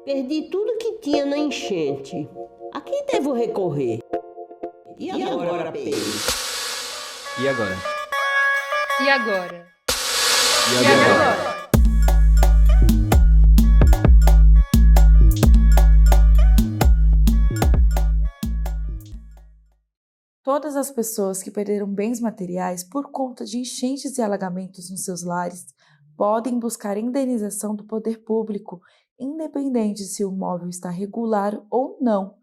Perdi tudo que tinha na enchente. A quem devo recorrer? E agora, Pedro? E agora? E agora? E agora? Todas as pessoas que perderam bens materiais por conta de enchentes e alagamentos nos seus lares podem buscar indenização do poder público, independente se o imóvel está regular ou não.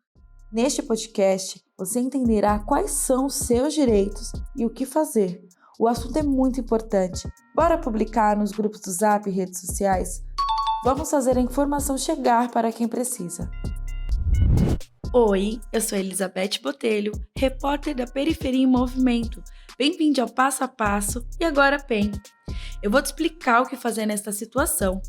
Neste podcast, você entenderá quais são os seus direitos e o que fazer. O assunto é muito importante. Bora publicar nos grupos do Zap e redes sociais? Vamos fazer a informação chegar para quem precisa. Oi, eu sou Elizabeth Botelho, repórter da Periferia em Movimento. Bem-vindo ao Passo a Passo e agora PEN. Eu vou te explicar o que fazer nesta situação.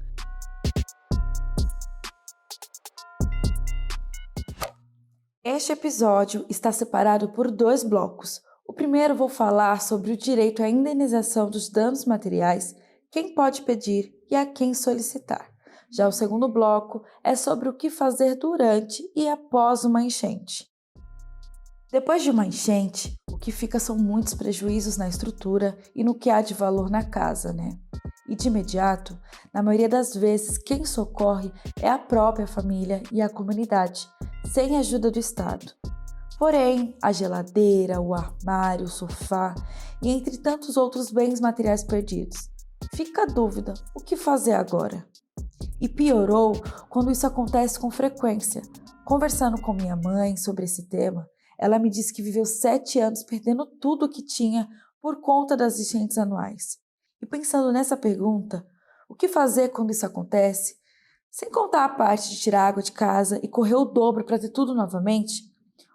Este episódio está separado por 2 blocos. O primeiro vou falar sobre o direito à indenização dos danos materiais, quem pode pedir e a quem solicitar. Já o segundo bloco é sobre o que fazer durante e após uma enchente. Depois de uma enchente, o que fica são muitos prejuízos na estrutura e no que há de valor na casa, né? E de imediato, na maioria das vezes, quem socorre é a própria família e a comunidade, sem a ajuda do Estado. Porém, a geladeira, o armário, o sofá e entre tantos outros bens materiais perdidos. Fica a dúvida, o que fazer agora? E piorou quando isso acontece com frequência. Conversando com minha mãe sobre esse tema, ela me disse que viveu 7 anos perdendo tudo o que tinha por conta das enchentes anuais. E pensando nessa pergunta, o que fazer quando isso acontece? Sem contar a parte de tirar água de casa e correr o dobro para ter tudo novamente,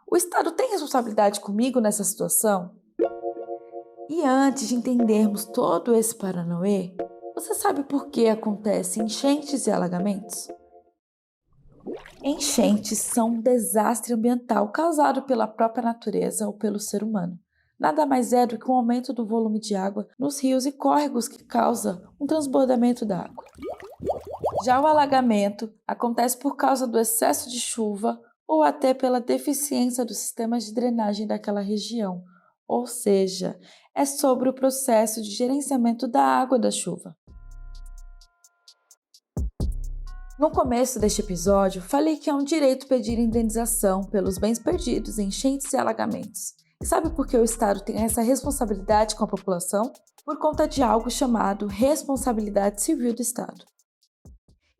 o Estado tem responsabilidade comigo nessa situação? E antes de entendermos todo esse paranauê, você sabe por que acontecem enchentes e alagamentos? Enchentes são um desastre ambiental causado pela própria natureza ou pelo ser humano. Nada mais é do que um aumento do volume de água nos rios e córregos que causa um transbordamento da água. Já o alagamento acontece por causa do excesso de chuva ou até pela deficiência dos sistemas de drenagem daquela região, ou seja, é sobre o processo de gerenciamento da água da chuva. No começo deste episódio, falei que é um direito pedir indenização pelos bens perdidos em enchentes e alagamentos. E sabe por que o Estado tem essa responsabilidade com a população? Por conta de algo chamado responsabilidade civil do Estado.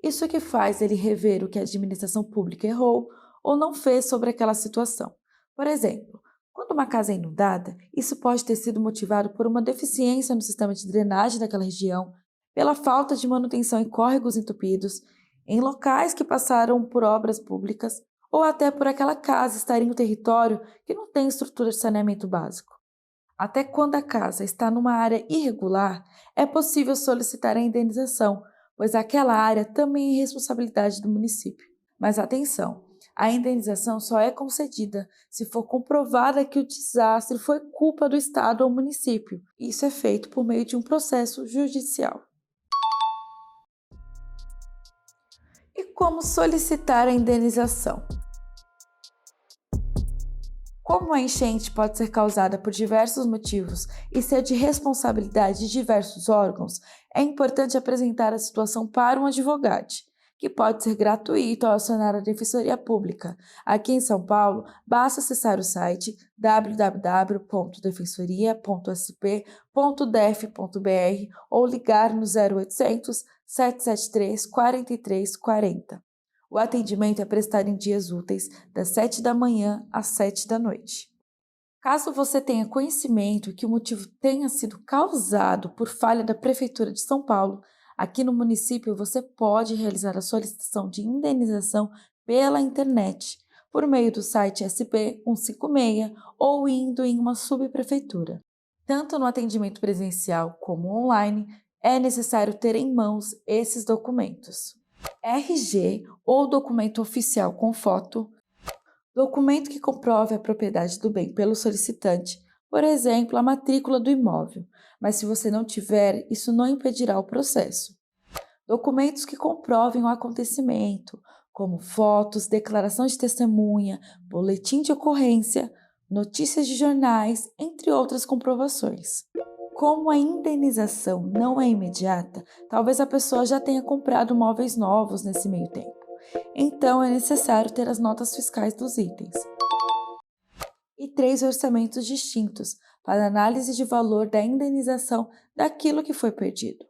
Isso que faz ele rever o que a administração pública errou ou não fez sobre aquela situação. Por exemplo, quando uma casa é inundada, isso pode ter sido motivado por uma deficiência no sistema de drenagem daquela região, pela falta de manutenção em córregos entupidos, em locais que passaram por obras públicas ou até por aquela casa estar em um território que não tem estrutura de saneamento básico. Até quando a casa está numa área irregular, é possível solicitar a indenização, pois aquela área também é responsabilidade do município. Mas atenção, a indenização só é concedida se for comprovada que o desastre foi culpa do Estado ou município. Isso é feito por meio de um processo judicial. E como solicitar a indenização? Como a enchente pode ser causada por diversos motivos e ser de responsabilidade de diversos órgãos, é importante apresentar a situação para um advogado, que pode ser gratuito ao acionar a Defensoria Pública. Aqui em São Paulo, basta acessar o site www.defensoria.sp.def.br ou ligar no 0800 773 4340. O atendimento é prestado em dias úteis, das 7 da manhã às 7 da noite. Caso você tenha conhecimento que o motivo tenha sido causado por falha da Prefeitura de São Paulo, aqui no município você pode realizar a solicitação de indenização pela internet, por meio do site SP156 ou indo em uma subprefeitura. Tanto no atendimento presencial como online, é necessário ter em mãos esses documentos: RG ou documento oficial com foto, documento que comprove a propriedade do bem pelo solicitante, por exemplo, a matrícula do imóvel, mas se você não tiver, isso não impedirá o processo. Documentos que comprovem o acontecimento, como fotos, declaração de testemunha, boletim de ocorrência, notícias de jornais, entre outras comprovações. Como a indenização não é imediata, talvez a pessoa já tenha comprado móveis novos nesse meio tempo. Então, é necessário ter as notas fiscais dos itens. E 3 orçamentos distintos para análise de valor da indenização daquilo que foi perdido.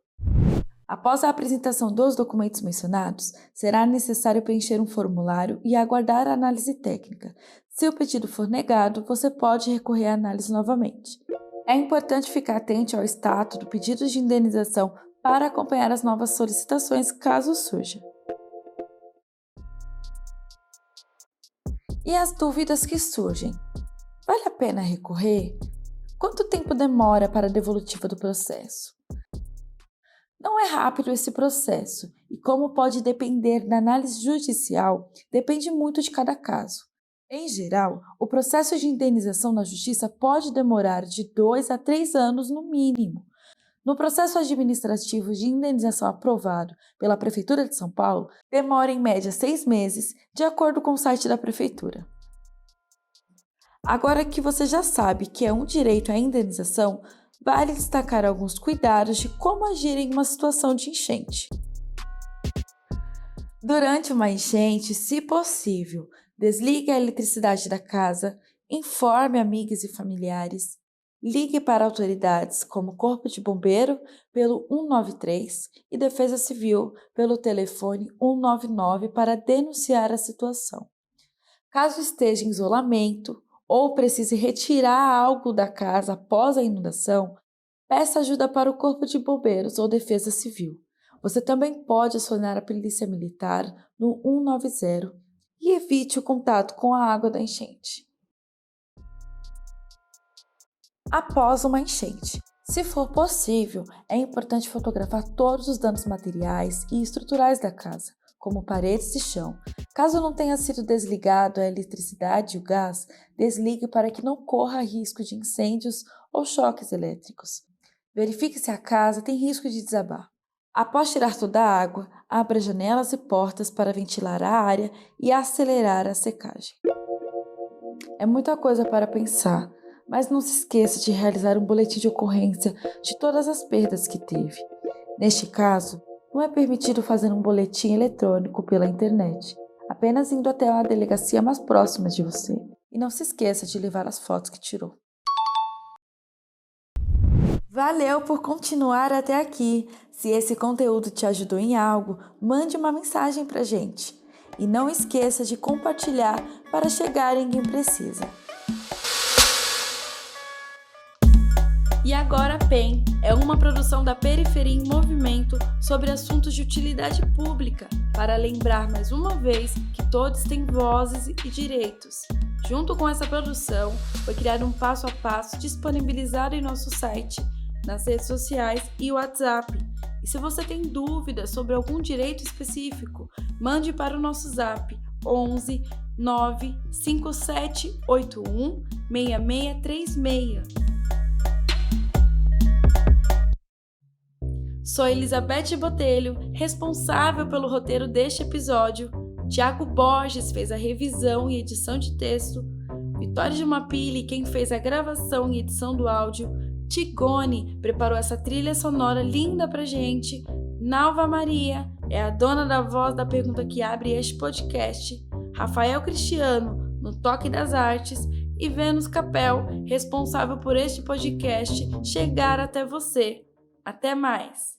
Após a apresentação dos documentos mencionados, será necessário preencher um formulário e aguardar a análise técnica. Se o pedido for negado, você pode recorrer à análise novamente. É importante ficar atento ao status do pedido de indenização para acompanhar as novas solicitações caso surja. E as dúvidas que surgem? Vale a pena recorrer? Quanto tempo demora para a devolutiva do processo? Não é rápido esse processo e, como pode depender da análise judicial, depende muito de cada caso. Em geral, o processo de indenização na Justiça pode demorar de 2 a 3 anos no mínimo. No processo administrativo de indenização aprovado pela Prefeitura de São Paulo, demora em média 6 meses, de acordo com o site da Prefeitura. Agora que você já sabe que é um direito à indenização, vale destacar alguns cuidados de como agir em uma situação de enchente. Durante uma enchente, se possível, desligue a eletricidade da casa, informe amigos e familiares, ligue para autoridades como Corpo de Bombeiro pelo 193 e Defesa Civil pelo telefone 199 para denunciar a situação. Caso esteja em isolamento ou precise retirar algo da casa após a inundação, peça ajuda para o Corpo de Bombeiros ou Defesa Civil. Você também pode acionar a Polícia Militar no 190 e evite o contato com a água da enchente. Após uma enchente, se for possível, é importante fotografar todos os danos materiais e estruturais da casa, como paredes e chão. Caso não tenha sido desligado a eletricidade e o gás, desligue para que não corra risco de incêndios ou choques elétricos. Verifique se a casa tem risco de desabar. Após tirar toda a água, abra janelas e portas para ventilar a área e acelerar a secagem. É muita coisa para pensar, mas não se esqueça de realizar um boletim de ocorrência de todas as perdas que teve. Neste caso, não é permitido fazer um boletim eletrônico pela internet, apenas indo até a delegacia mais próxima de você. E não se esqueça de levar as fotos que tirou. Valeu por continuar até aqui! Se esse conteúdo te ajudou em algo, mande uma mensagem pra gente. E não esqueça de compartilhar para chegar em quem precisa. E Agora PEN é uma produção da Periferia em Movimento sobre assuntos de utilidade pública, para lembrar mais uma vez que todos têm vozes e direitos. Junto com essa produção, foi criado um passo a passo disponibilizado em nosso site, nas redes sociais e WhatsApp. E se você tem dúvidas sobre algum direito específico, mande para o nosso zap 11 95781 6636. Sou Elizabeth Botelho, responsável pelo roteiro deste episódio. Tiago Borges fez a revisão e edição de texto. Vitória de Mapili, quem fez a gravação e edição do áudio. Tigone preparou essa trilha sonora linda pra gente. Nalva Maria é a dona da voz da pergunta que abre este podcast. Rafael Cristiano, no toque das artes. E Vênus Capel, responsável por este podcast chegar até você. Até mais!